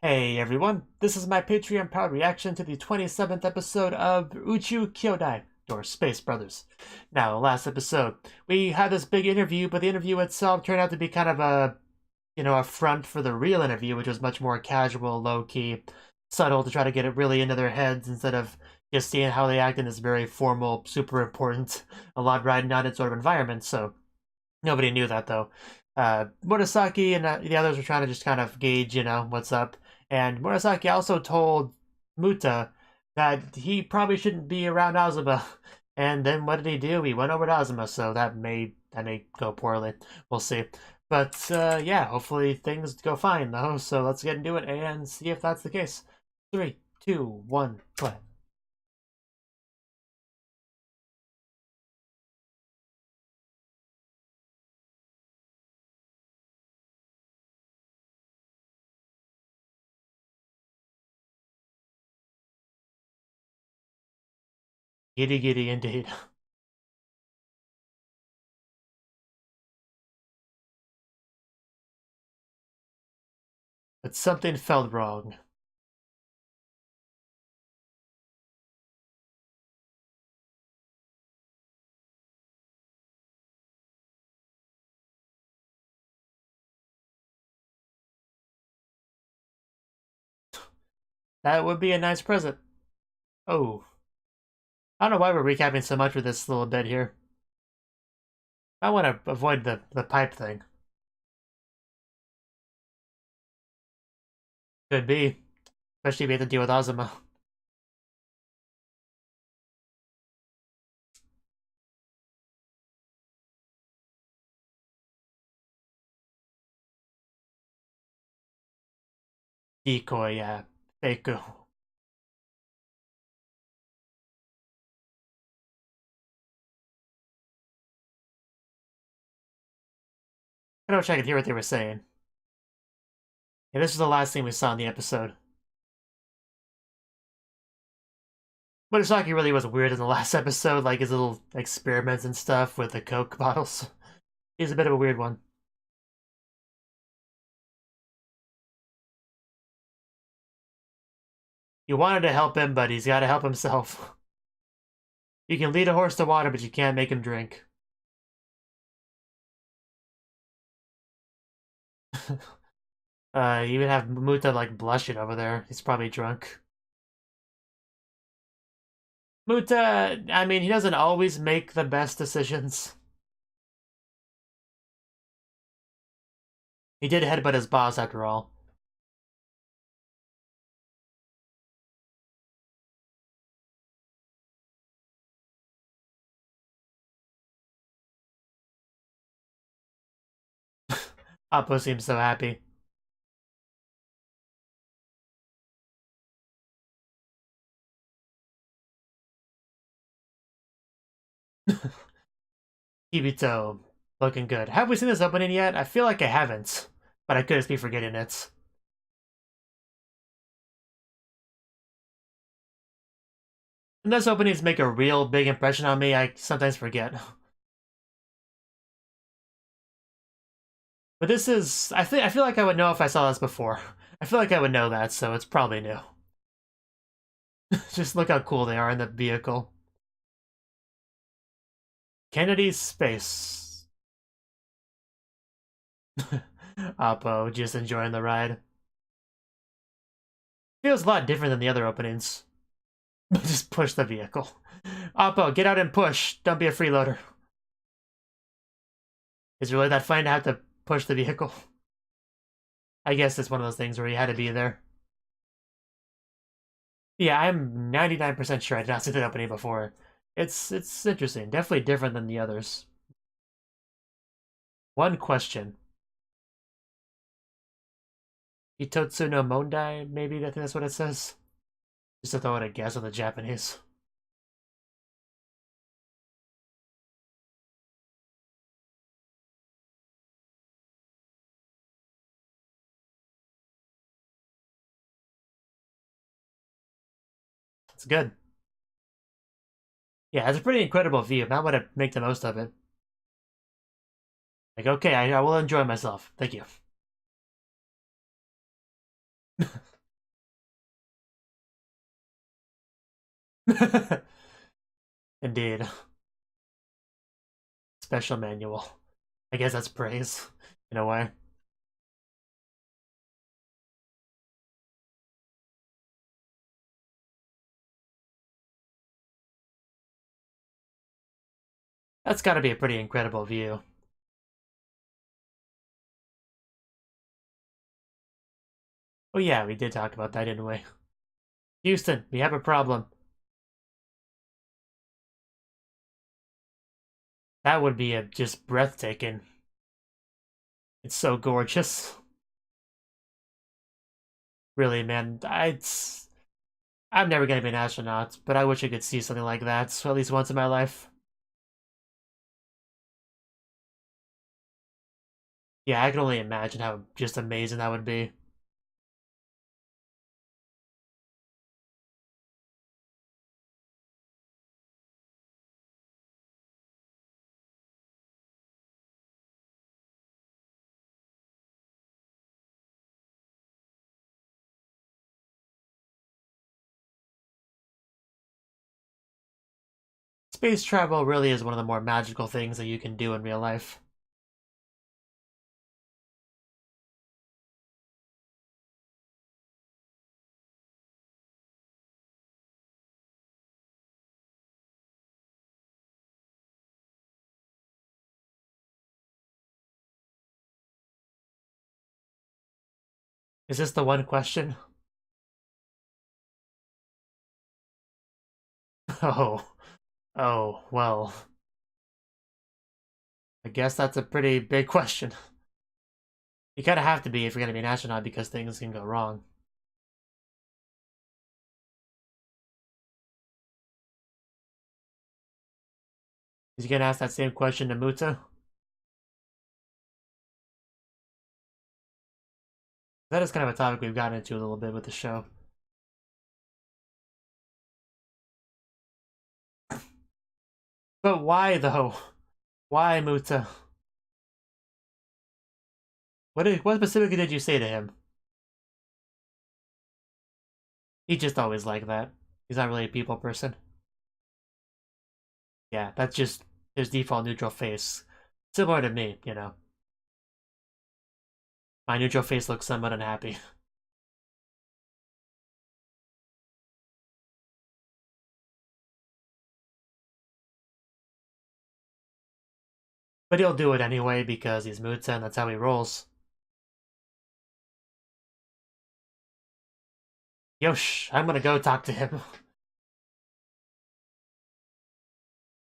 Hey everyone, this is my Patreon-powered reaction to the 27th episode of Uchuu Kyoudai, or Space Brothers. Now, last episode, we had this big interview, but the interview itself turned out to be kind of a front for the real interview, which was much more casual, low-key, subtle, to try to get it really into their heads instead of just seeing how they act in this very formal, super important, a lot riding on it sort of environment, so nobody knew that, though. Murasaki and the others were trying to just kind of gauge, what's up. And Murasaki also told Muta that he probably shouldn't be around Azuma. And then what did he do? He went over to Azuma, so that may go poorly. We'll see. But yeah, hopefully things go fine though. So let's get into it and see if that's the case. 3, 2, 1, play. Giddy giddy indeed. But something felt wrong. That would be a nice present. Oh. I don't know why we're recapping so much with this little bit here. I want to avoid the pipe thing. Could be. Especially if we have to deal with Azuma. Decoy, yeah. Feiku. I wish I could hear what they were saying. Yeah, this is the last thing we saw in the episode. Murasaki really was weird in the last episode, like his little experiments and stuff with the Coke bottles. He's a bit of a weird one. You wanted to help him, but he's got to help himself. You can lead a horse to water, but you can't make him drink. You even have Muta like blushing over there. He's probably drunk. Muta, I mean, he doesn't always make the best decisions. He did headbutt his boss after all. Appo seems so happy. Kibito, looking good. Have we seen this opening yet? I feel like I haven't, but I could just be forgetting it. And those openings make a real big impression on me, I sometimes forget. But this is, I feel like I would know if I saw this before. I feel like I would know that, so it's probably new. Just look how cool they are in the vehicle. Kennedy's space. Appo just enjoying the ride. Feels a lot different than the other openings. Just push the vehicle. Appo, get out and push. Don't be a freeloader. Is it really that fun to have to push the vehicle? I guess it's one of those things where you had to be there. Yeah, I'm 99% sure I did not see that opening before. It's interesting. Definitely different than the others. One question. Hitotsu no Mondai, maybe? I think that's what it says. Just to throw out a guess on the Japanese. It's good. Yeah, it's a pretty incredible view. Now I'm gonna make the most of it. Like, okay, I will enjoy myself. Thank you. Indeed. Special manual. I guess that's praise, in a way. That's gotta be a pretty incredible view. Oh yeah, we did talk about that, didn't we? Houston, we have a problem. That would be just breathtaking. It's so gorgeous. Really, man, I'm never gonna be an astronaut, but I wish I could see something like that at least once in my life. Yeah, I can only imagine how just amazing that would be. Space travel really is one of the more magical things that you can do in real life. Is this the one question? Oh, oh, well, I guess that's a pretty big question. You kind of have to be if you're going to be an astronaut because things can go wrong. Is you going to ask that same question to Muta? That is kind of a topic we've gotten into a little bit with the show. But why, though? Why, Muta? What specifically did you say to him? He's just always like that. He's not really a people person. Yeah, that's just his default neutral face. Similar to me, you know. My neutral face looks somewhat unhappy. But he'll do it anyway because he's Muta and that's how he rolls. Yosh, I'm gonna go talk to him.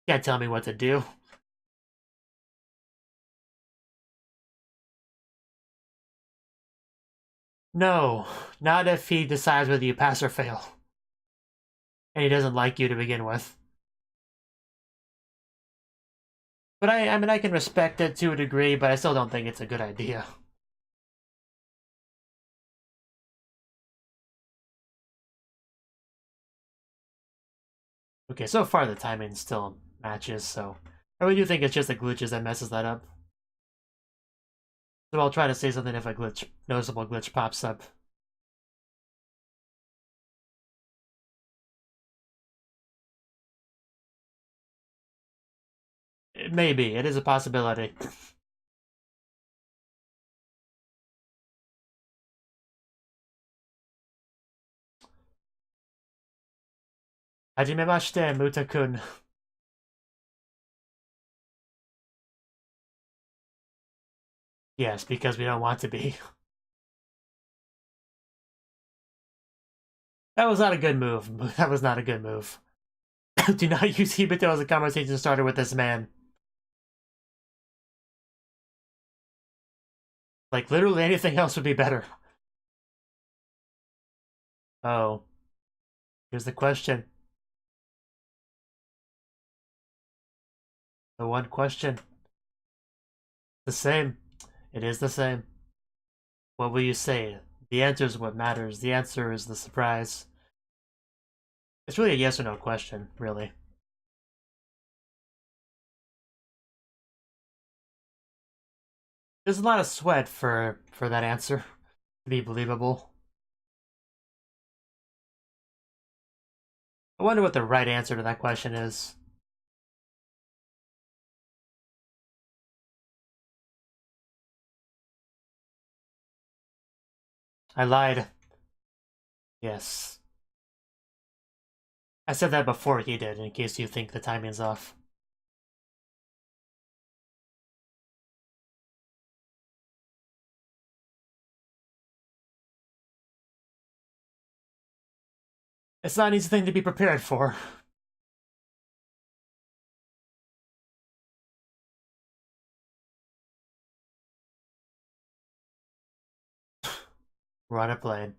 Can't tell me what to do. No, not if he decides whether you pass or fail. And he doesn't like you to begin with. But I mean, I can respect it to a degree, but I still don't think it's a good idea. Okay, so far the timing still matches, so I really do think it's just the glitches that messes that up. So I'll try to say something if a noticeable glitch pops up. Maybe, it is a possibility. Hajimemashite, Muta-kun. Yes, because we don't want to be. That was not a good move. That was not a good move. Do not use Hibito as a conversation starter with this man. Like, literally anything else would be better. Oh. Here's the question. The one question. The same. It is the same. What will you say? The answer is what matters. The answer is the surprise. It's really a yes or no question, really. There's a lot of sweat for that answer to be believable. I wonder what the right answer to that question is. I lied. Yes. I said that before he did, in case you think the timing's off. It's not an easy thing to be prepared for. We're on a plane.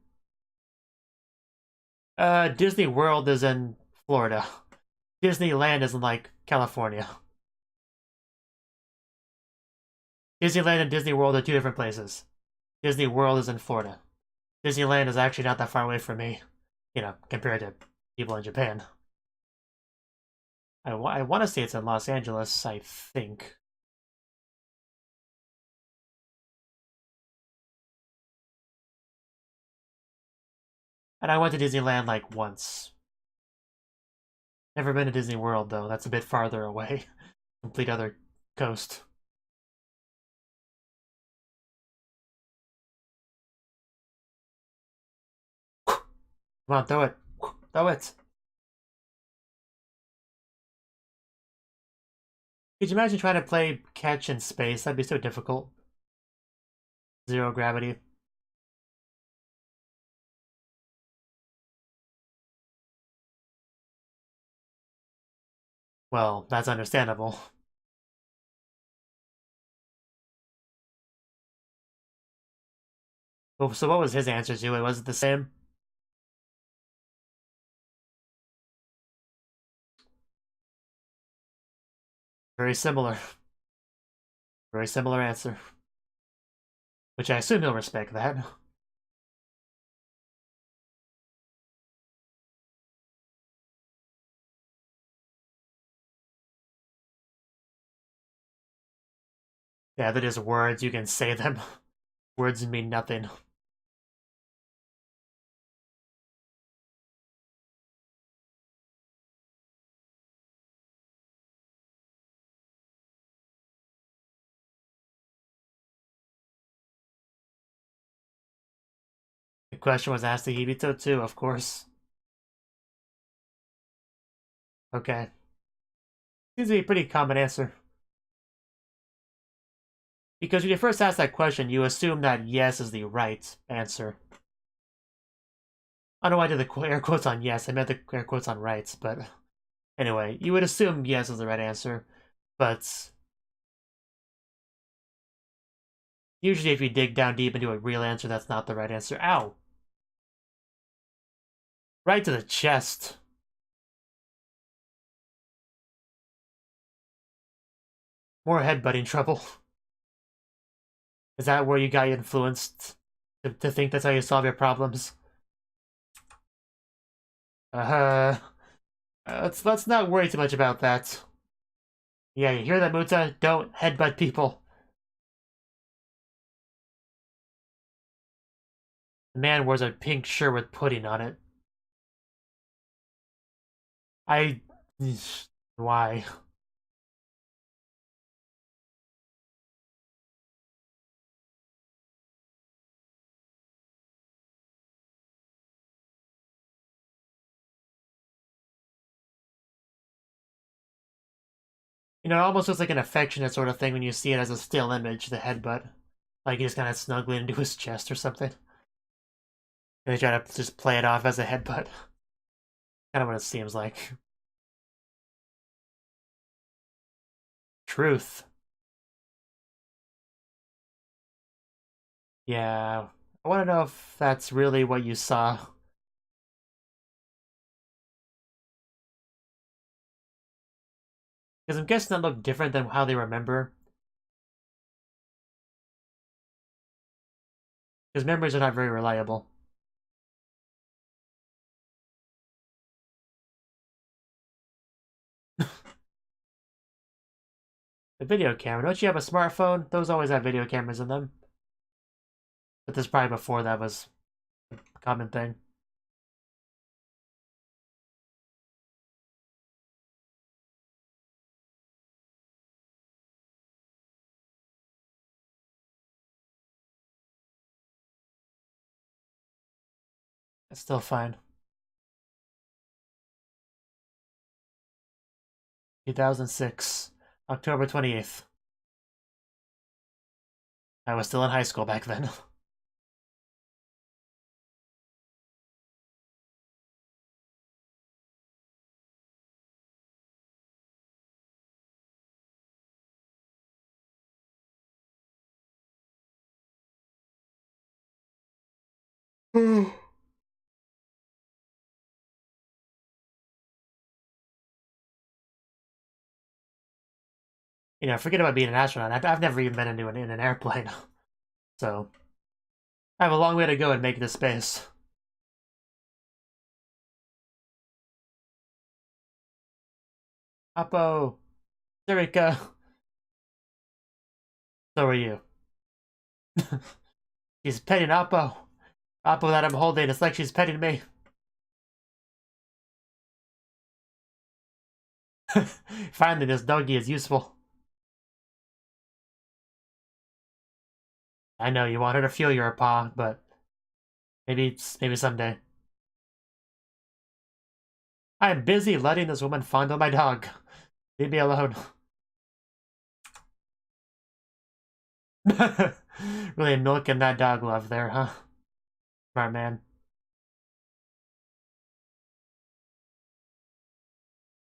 Disney World is in Florida. Disneyland is in, like, California. Disneyland and Disney World are two different places. Disney World is in Florida. Disneyland is actually not that far away from me, you know, compared to people in Japan. I want to say it's in Los Angeles, I think. And I went to Disneyland, like, once. Never been to Disney World, though. That's a bit farther away. Complete other coast. Come on, throw it. Throw it. Could you imagine trying to play catch in space? That'd be so difficult. Zero gravity. Well, that's understandable. Well, so what was his answer to it? Was it the same? Very similar. Very similar answer. Which I assume he'll respect that. Yeah, they're just words. You can say them. Words mean nothing. The question was asked to Hibito too, of course. Okay. Seems to be a pretty common answer. Because when you first ask that question, you assume that yes is the right answer. I don't know why I did the air quotes on yes. I meant the air quotes on rights, but anyway, you would assume yes is the right answer. But usually if you dig down deep into a real answer, that's not the right answer. Ow! Right to the chest. More headbutting trouble. Is that where you got influenced to think that's how you solve your problems? Let's not worry too much about that. Yeah, you hear that, Muta? Don't headbutt people. The man wears a pink shirt with pudding on it. I... Why? You know, it almost looks like an affectionate sort of thing when you see it as a still image, the headbutt. Like he's kind of snuggling into his chest or something. And they try to just play it off as a headbutt. Kind of what it seems like. Truth. Yeah. I want to know if that's really what you saw. Because I'm guessing that looked different than how they remember. Because memories are not very reliable. The video camera. Don't you have a smartphone? Those always have video cameras in them. But this probably before that was a common thing. It's still fine. 2006, October 28th. I was still in high school back then. Forget about being an astronaut. I've never even been in an airplane. So, I have a long way to go and make it to space. Oppo, Zurika. So are you. She's petting Oppo. Oppo that I'm holding. It's like she's petting me. Finally, this doggy is useful. I know you want her to feel your paw, but maybe someday. I am busy letting this woman fondle my dog. Leave me alone. Really milking that dog love there, huh? Smart man.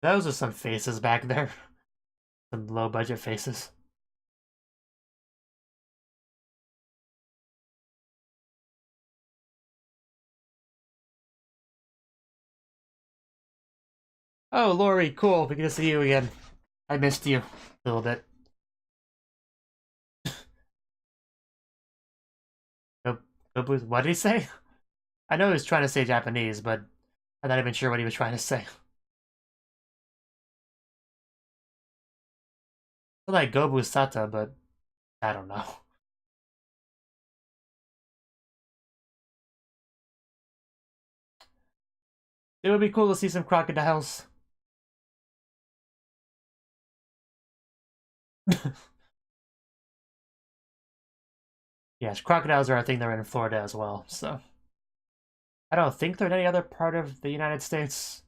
Those are some faces back there. Some low-budget faces. Oh, Lori, cool. We get to see you again. I missed you a little bit. What did he say? I know he was trying to say Japanese, but I'm not even sure what he was trying to say. I like Gobu Sata, but I don't know. It would be cool to see some crocodiles. Yes, crocodiles are a thing that are in Florida as well, so. I don't think they're in any other part of the United States.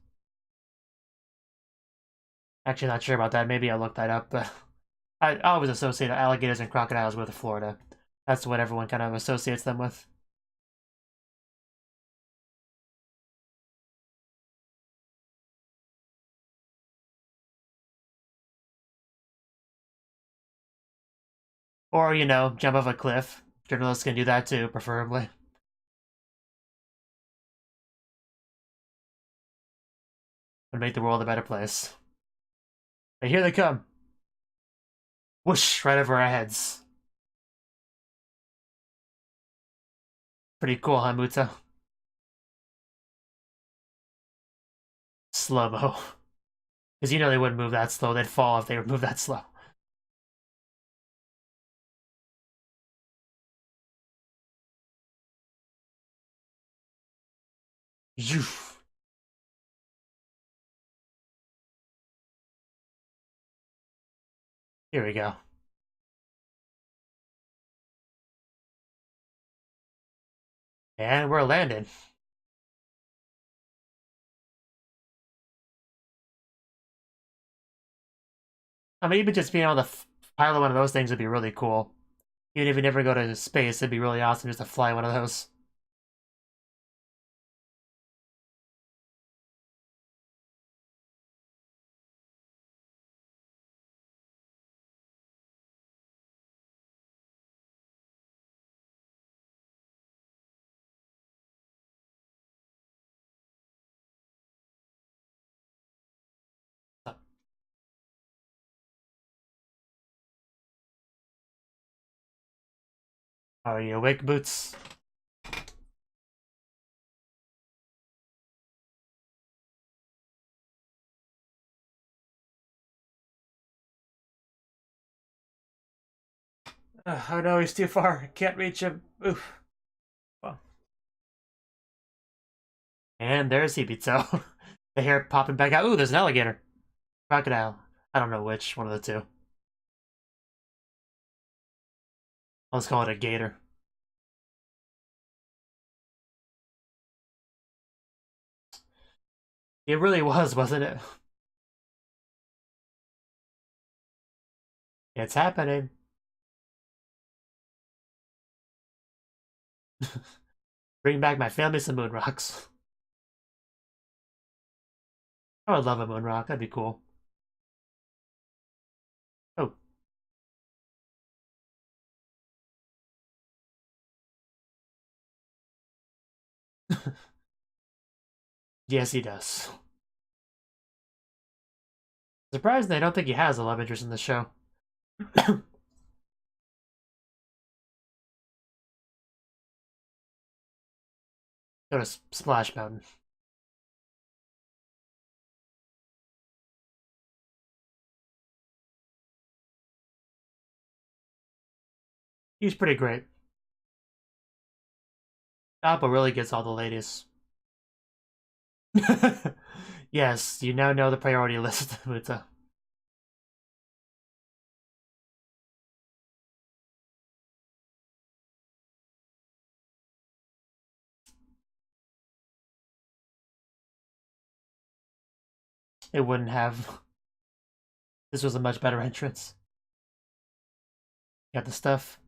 Actually, not sure about that. Maybe I'll look that up, but I always associate alligators and crocodiles with Florida. That's what everyone kind of associates them with. Or, jump off a cliff. Journalists can do that too, preferably. And make the world a better place. And here they come. Whoosh, right over our heads. Pretty cool, huh, Muta? Slow-mo. Because they wouldn't move that slow. They'd fall if they would move that slow. Zhoof. Here we go. And we're landing. I mean, even just being able to pilot one of those things would be really cool. Even if you never go to space, it'd be really awesome just to fly one of those. Are you awake, Boots? Oh no, he's too far. Can't reach him. Oof. Well. And there's Hibito. The hair popping back out. Ooh, there's an alligator. Crocodile. I don't know which. One of the two. Let's call it a gator. It really was, wasn't it? It's happening. Bring back my family some moon rocks. I would love a moon rock. That'd be cool. Oh. Yes, he does. Surprisingly, I don't think he has a love interest in the show. Go to Splash Mountain. He's pretty great. Apple really gets all the ladies. Yes, you now know the priority list, Muta. It wouldn't have. This was a much better entrance. Got the stuff.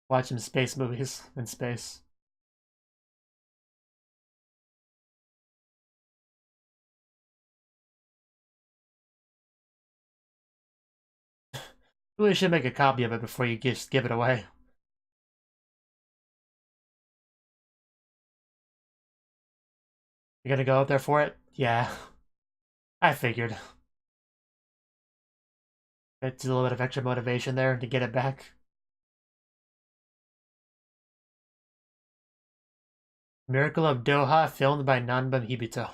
Watching space movies in space. Really should make a copy of it before you just give it away. You're gonna go out there for it? Yeah. I figured. It's a little bit of extra motivation there to get it back. Miracle of Doha, filmed by Nanban Hibito.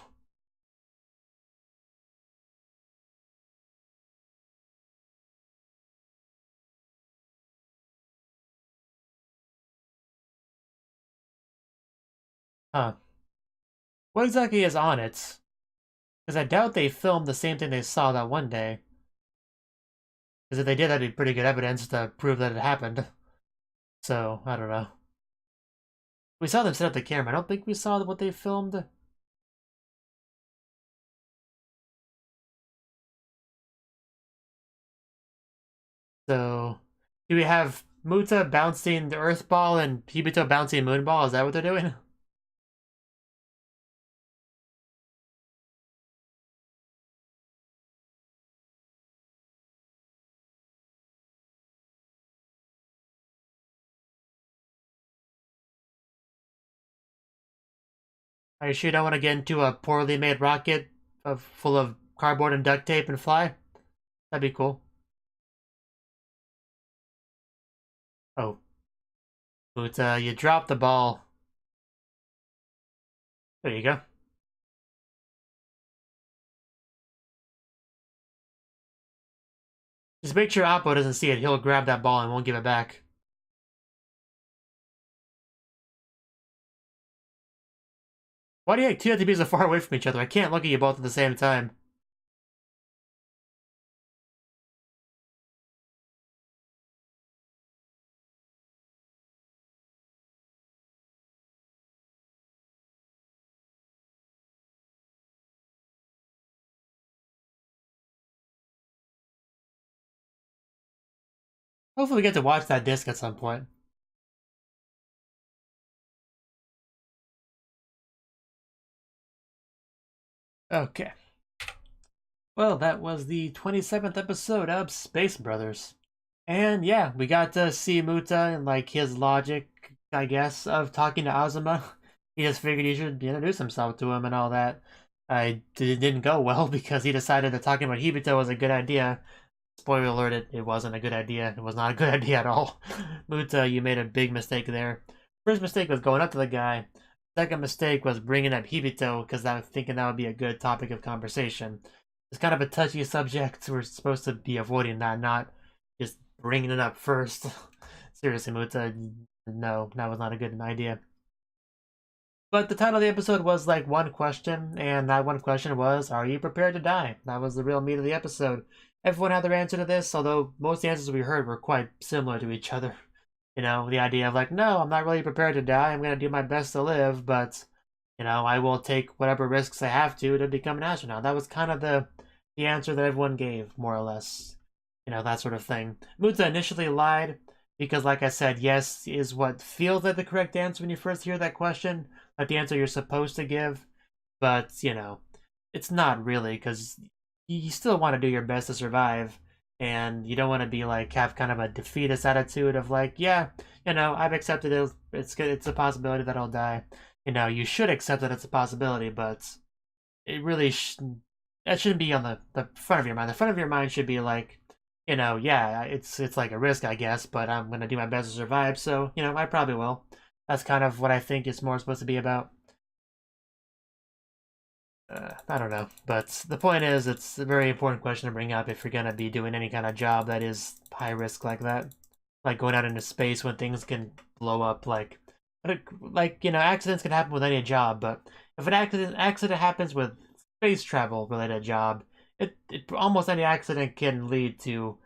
Huh. What exactly is on it? Because I doubt they filmed the same thing they saw that one day. Because if they did, that'd be pretty good evidence to prove that it happened. So, I don't know. We saw them set up the camera. I don't think we saw what they filmed. So, do we have Muta bouncing the Earth Ball and Hibito bouncing Moon Ball? Is that what they're doing? Are you sure you don't want to get into a poorly made rocket full of cardboard and duct tape and fly? That'd be cool. Oh. Muta, you dropped the ball. There you go. Just make sure Oppo doesn't see it. He'll grab that ball and won't give it back. Why do you two have to be so far away from each other? I can't look at you both at the same time. Hopefully we get to watch that disc at some point. Okay. Well, that was the 27th episode of Space Brothers. And yeah, we got to see Muta and like his logic, I guess, of talking to Azuma. He just figured he should introduce himself to him and all that. It didn't go well because he decided that talking about Hibito was a good idea. Spoiler alert, it wasn't a good idea. It was not a good idea at all. Muta, you made a big mistake there. First mistake was going up to the guy. Second mistake was bringing up Hibito because I was thinking that would be a good topic of conversation. It's kind of a touchy subject. We're supposed to be avoiding that, not just bringing it up first. Seriously, Muta, no, that was not a good idea. But the title of the episode was like one question, and that one question was, are you prepared to die? That was the real meat of the episode. everyone had their answer to this, although most of the answers we heard were quite similar to each other. You know, the idea of like, no, I'm not really prepared to die. I'm going to do my best to live, but, you know, I will take whatever risks I have to become an astronaut. That was kind of the answer that everyone gave, more or less. You know, that sort of thing. Muta initially lied because, like I said, yes is what feels like the correct answer when you first hear that question, like the answer you're supposed to give. But, you know, it's not really, because you still want to do your best to survive, and you don't want to be like, have kind of a defeatist attitude of like, yeah, you know, I've accepted it, it's a possibility that I'll die. You know, you should accept that it's a possibility, but it really that shouldn't be on the front of your mind. The front of your mind should be like, you know, yeah, it's like a risk, I guess, but I'm gonna do my best to survive, so, you know, I probably will. That's kind of what I think it's more supposed to be about. I don't know, but the point is, it's a very important question to bring up if you're gonna be doing any kind of job that is high risk like that, like going out into space when things can blow up. Like you know, accidents can happen with any job, but if an accident happens with space travel related job, it almost any accident can lead to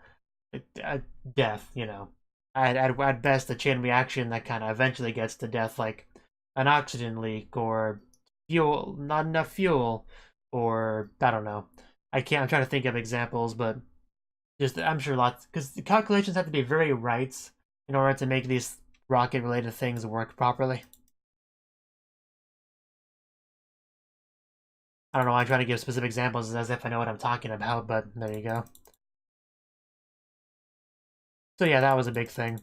a death. You know, at best a chain reaction that kind of eventually gets to death, like an oxygen leak or fuel, not enough fuel, or I don't know. I'm trying to think of examples, but just I'm sure lots, because the calculations have to be very right in order to make these rocket related things work properly. I don't know why I'm trying to give specific examples as if I know what I'm talking about, but there you go. So yeah, that was a big thing.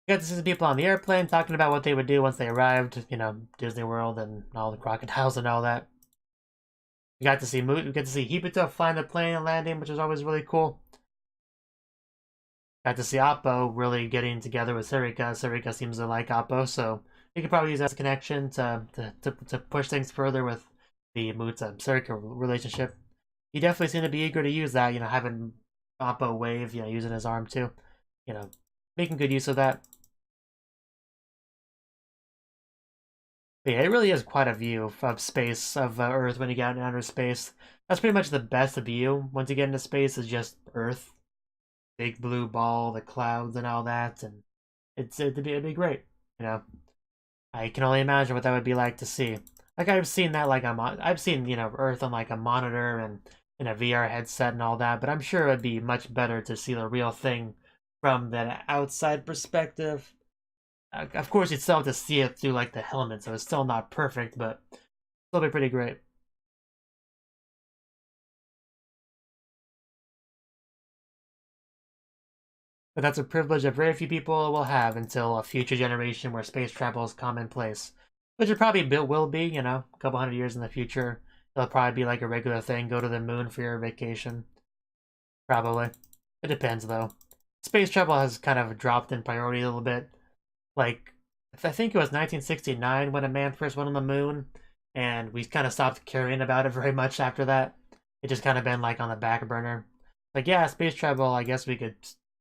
We got to see some people on the airplane talking about what they would do once they arrived, you know, Disney World and all the crocodiles and all that. We got to see Hibito flying the plane and landing, which is always really cool. Got to see Oppo really getting together with Sarika. Sarika seems to like Oppo, so you could probably use that as a connection to push things further with the Muta Sarika relationship. He definitely seemed to be eager to use that, you know, having Oppo wave, you know, using his arm too, you know, making good use of that. But yeah, it really is quite a view of space, of Earth when you get into outer space. That's pretty much the best view once you get into space, is just Earth. Big blue ball, the clouds and all that, and it'd be great, you know. I can only imagine what that would be like to see. Like I've seen that, like I've seen, you know, Earth on like a monitor and in a VR headset and all that, but I'm sure it'd be much better to see the real thing from that outside perspective. Of course, you'd still have to see it through like the helmet, so it's still not perfect, but it'll be pretty great. But that's a privilege that very few people will have until a future generation where space travel is commonplace. Which it probably will be, you know, a couple hundred years in the future. It'll probably be like a regular thing, go to the moon for your vacation. Probably. It depends, though. Space travel has kind of dropped in priority a little bit. Like, I think it was 1969 when a man first went on the moon, and we kind of stopped caring about it very much after that. It just kind of been like on the back burner. Like, yeah, space travel, I guess we could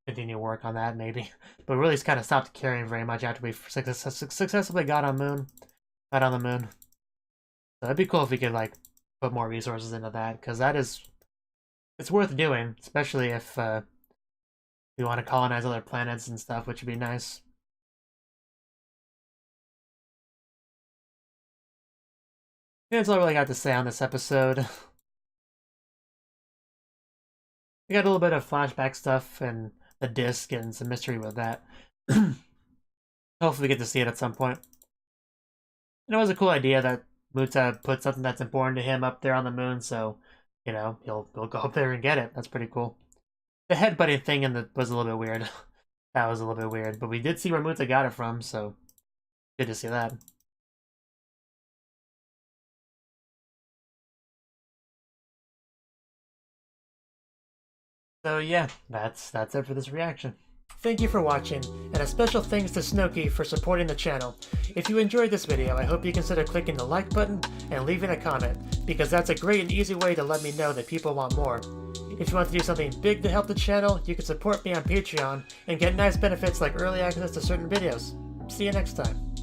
continue work on that maybe, but really it's kind of stopped caring very much after we successfully got on the moon. So it'd be cool if we could like put more resources into that, because it's worth doing, especially if we want to colonize other planets and stuff, which would be nice. That's all I really got to say on this episode. We got a little bit of flashback stuff and the disc and some mystery with that. Hopefully we get to see it at some point. And it was a cool idea that Muta put something that's important to him up there on the moon, so, you know, he'll go up there and get it. That's pretty cool. The headbutting thing was a little bit weird. That was a little bit weird, but we did see where Muta got it from, so good to see that. So yeah, that's it for this reaction. Thank you for watching, and a special thanks to Cnouki for supporting the channel. If you enjoyed this video, I hope you consider clicking the like button and leaving a comment, because that's a great and easy way to let me know that people want more. If you want to do something big to help the channel, you can support me on Patreon and get nice benefits like early access to certain videos. See you next time.